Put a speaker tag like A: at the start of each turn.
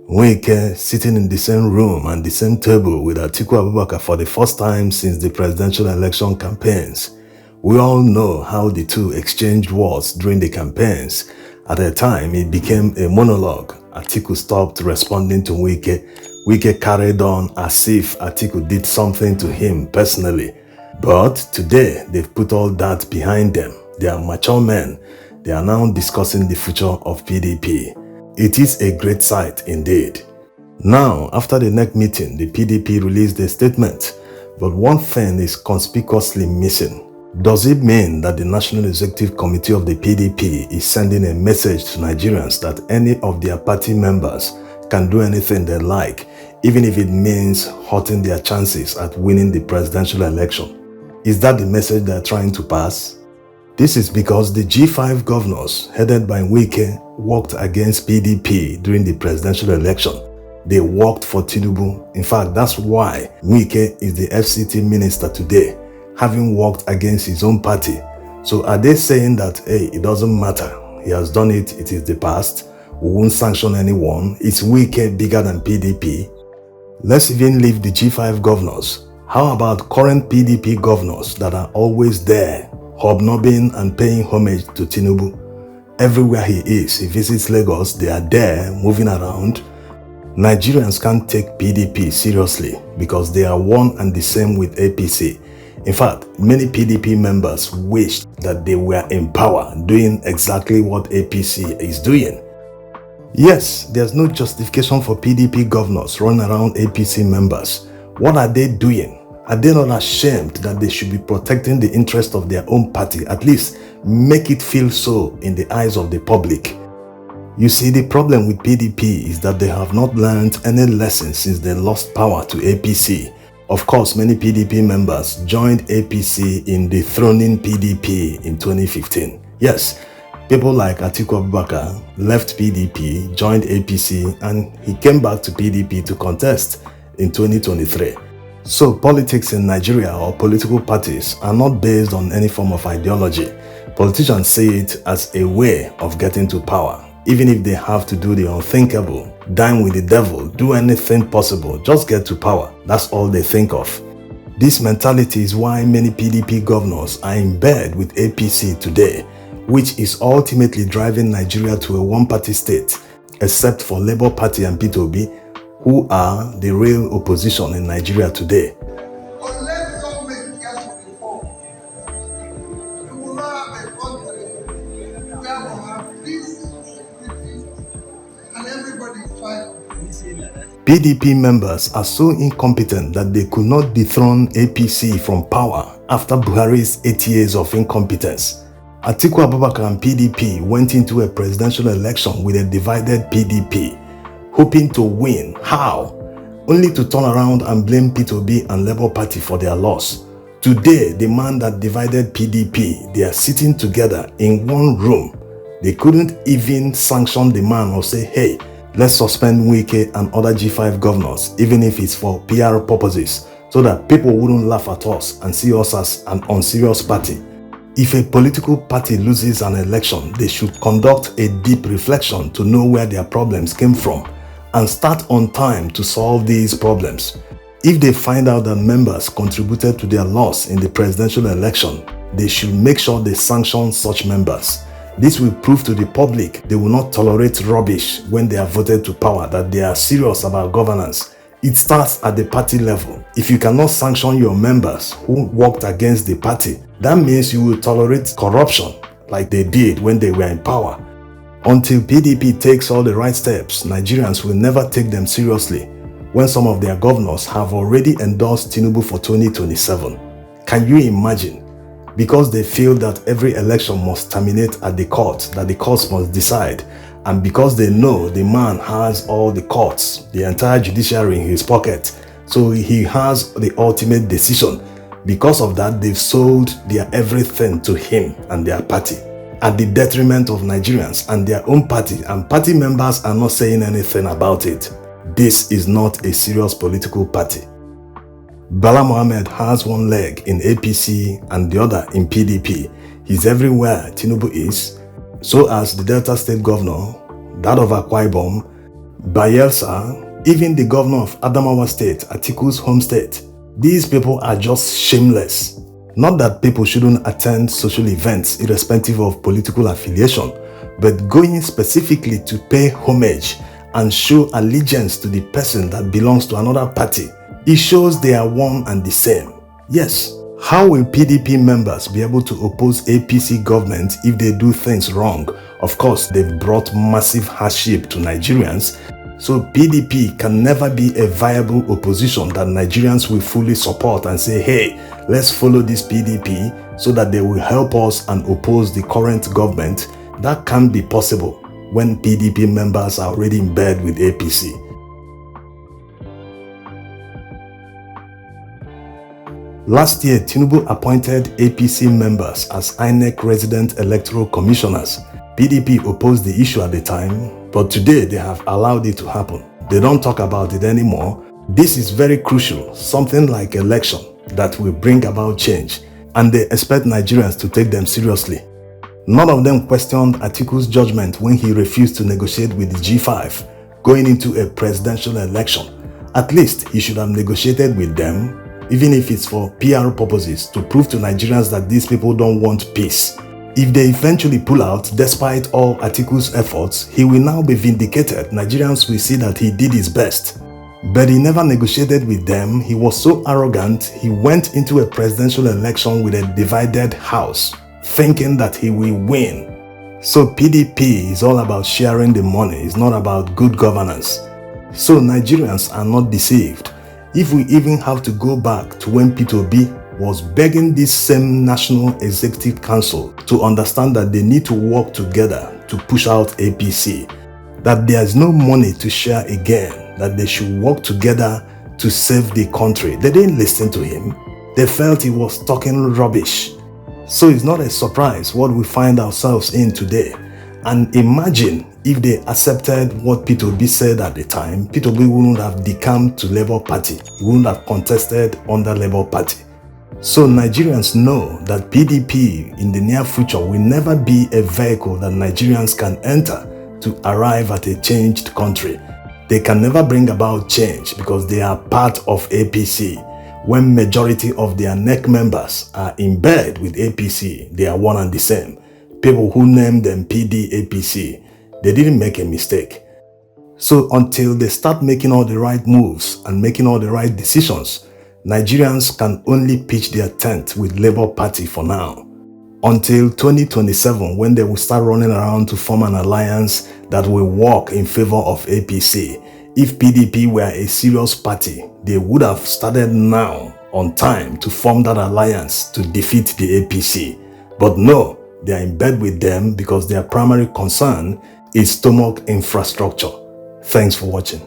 A: Wike sitting in the same room and the same table with Atiku Abubakar for the first time since the presidential election campaigns. We all know how the two exchanged words during the campaigns. At a time, it became a monologue. Atiku stopped responding to Wike. Wike carried on as if Atiku did something to him personally. But today, they've put all that behind them. They are mature men. They are now discussing the future of PDP. It is a great sight indeed. Now, after the NEC meeting, the PDP released a statement, but one thing is conspicuously missing. Does it mean that the National Executive Committee of the PDP is sending a message to Nigerians that any of their party members can do anything they like, even if it means hurting their chances at winning the presidential election? Is that the message they are trying to pass? This is because the G5 governors, headed by Wike, worked against PDP during the presidential election. They worked for Tinubu. In fact, that's why Wike is the FCT minister today, having worked against his own party. So are they saying that, hey, it doesn't matter, he has done it, it is the past, we won't sanction anyone, is Wike bigger than PDP? Let's even leave the G5 governors. How about current PDP governors that are always there, hobnobbing and paying homage to Tinubu? Everywhere he is, he visits Lagos, they are there, moving around. Nigerians can't take PDP seriously because they are one and the same with APC. In fact, many PDP members wished that they were in power, doing exactly what APC is doing. Yes, there's no justification for PDP governors running around APC members. What are they doing? Are they not ashamed that they should be protecting the interest of their own party? At least make it feel so in the eyes of the public. You see, the problem with PDP is that they have not learned any lessons since they lost power to APC. Of course, many PDP members joined APC in dethroning PDP in 2015. Yes, people like Atiku Abubakar left PDP, joined APC, and he came back to PDP to contest in 2023. So politics in Nigeria or political parties are not based on any form of ideology. Politicians see it as a way of getting to power. Even if they have to do the unthinkable, dine with the devil, do anything possible, just get to power. That's all they think of. This mentality is why many PDP governors are in bed with APC today, which is ultimately driving Nigeria to a one-party state, except for Labour Party and PDP, who are the real opposition in Nigeria today.
B: Unless government gets reform, we will not have a country where we have peace, security, and everybody is trying.
A: PDP members are so incompetent that they could not dethrone APC from power after Buhari's 8 years of incompetence. Atiku Abubakar and PDP went into a presidential election with a divided PDP, hoping to win. How? Only to turn around and blame P2B and Labour Party for their loss. Today, the man that divided PDP, they are sitting together in one room. They couldn't even sanction the man or say, hey, let's suspend Wike and other G5 governors, even if it's for PR purposes, so that people wouldn't laugh at us and see us as an unserious party. If a political party loses an election, they should conduct a deep reflection to know where their problems came from and start on time to solve these problems. If they find out that members contributed to their loss in the presidential election, they should make sure they sanction such members. This will prove to the public they will not tolerate rubbish when they are voted to power, that they are serious about governance. It starts at the party level. If you cannot sanction your members who worked against the party, that means you will tolerate corruption like they did when they were in power. Until PDP takes all the right steps, Nigerians will never take them seriously when some of their governors have already endorsed Tinubu for 2027. Can you imagine? Because they feel that every election must terminate at the court, that the courts must decide, and because they know the man has all the courts, the entire judiciary in his pocket, so he has the ultimate decision. Because of that, they've sold their everything to him and their party, at the detriment of Nigerians and their own party, and party members are not saying anything about it. This is not a serious political party. Bala Mohammed has one leg in APC and the other in PDP. He's everywhere Tinubu is. So as the Delta State Governor, that of Akwa Ibom, Bayelsa, even the governor of Adamawa State, Atiku's home state. These people are just shameless. Not that people shouldn't attend social events irrespective of political affiliation, but going specifically to pay homage and show allegiance to the person that belongs to another party, it shows they are one and the same. Yes, how will PDP members be able to oppose APC government if they do things wrong? Of course, they've brought massive hardship to Nigerians, so PDP can never be a viable opposition that Nigerians will fully support and say, hey, let's follow this PDP so that they will help us and oppose the current government. That can't be possible when PDP members are already in bed with APC. Last year, Tinubu appointed APC members as INEC resident electoral commissioners. PDP opposed the issue at the time, but today they have allowed it to happen. They don't talk about it anymore. This is very crucial, something like election that will bring about change, and they expect Nigerians to take them seriously. None of them questioned Atiku's judgment when he refused to negotiate with the G5 going into a presidential election. At least he should have negotiated with them, even if it's for PR purposes, to prove to Nigerians that these people don't want peace. If they eventually pull out, despite all Atiku's efforts, he will now be vindicated. Nigerians will see that he did his best. But he never negotiated with them. He was so arrogant, he went into a presidential election with a divided house, thinking that he will win. So PDP is all about sharing the money. It's not about good governance. So Nigerians are not deceived. If we even have to go back to when Peter Obi was begging this same National Executive Council to understand that they need to work together to push out APC, that there is no money to share again, that they should work together to save the country. They didn't listen to him. They felt he was talking rubbish. So it's not a surprise what we find ourselves in today. And imagine if they accepted what Peter Obi said at the time, Peter Obi wouldn't have decamped to Labour Party. He wouldn't have contested under Labour Party. So Nigerians know that PDP in the near future will never be a vehicle that Nigerians can enter to arrive at a changed country. They can never bring about change because they are part of APC. When majority of their NEC members are in bed with APC, they are one and the same. People who named them APC, they didn't make a mistake. So until they start making all the right moves and making all the right decisions, Nigerians can only pitch their tent with Labour Party for now. Until 2027, when they will start running around to form an alliance that will work in favor of APC. If PDP were a serious party, they would have started now on time to form that alliance to defeat the APC. But no, they are in bed with them because their primary concern is stomach infrastructure. Thanks for watching.